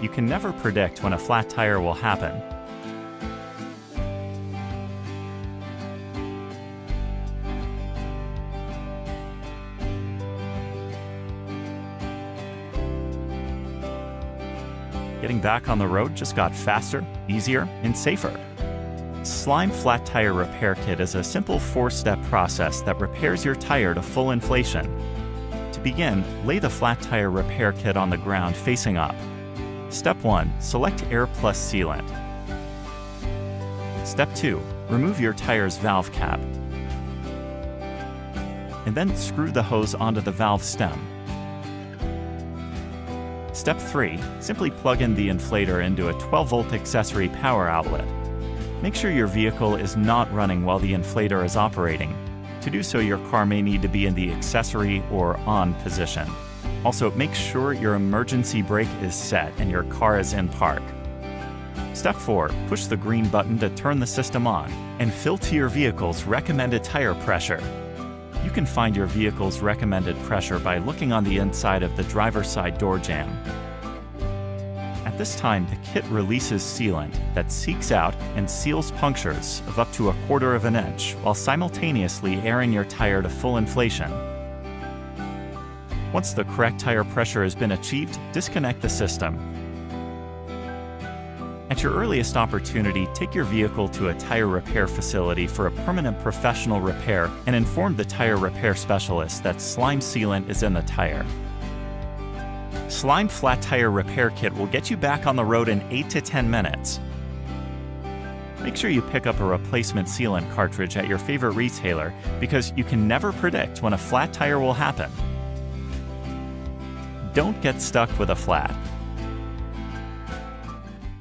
you can never predict when a flat tire will happen. Getting back on the road just got faster, easier, and safer. Slime Flat Tire Repair Kit is a simple 4-step process that repairs your tire to full inflation. To begin, lay the flat tire repair kit on the ground facing up. Step 1. Select Air Plus Sealant. Step 2. Remove your tire's valve cap. And then screw the hose onto the valve stem. Step 3. Simply plug in the inflator into a 12-volt accessory power outlet. Make sure your vehicle is not running while the inflator is operating. To do so, your car may need to be in the accessory or on position. Also, make sure your emergency brake is set and your car is in park. Step 4. Push the green button to turn the system on and fill to your vehicle's recommended tire pressure. You can find your vehicle's recommended pressure by looking on the inside of the driver's side door jamb. At this time, the kit releases sealant that seeks out and seals punctures of up to 1/4 inch while simultaneously airing your tire to full inflation. Once the correct tire pressure has been achieved, disconnect the system. At your earliest opportunity, take your vehicle to a tire repair facility for a permanent professional repair and inform the tire repair specialist that slime sealant is in the tire. Slime Flat Tire Repair Kit will get you back on the road in 8 to 10 minutes. Make sure you pick up a replacement sealant cartridge at your favorite retailer because you can never predict when a flat tire will happen. Don't get stuck with a flat.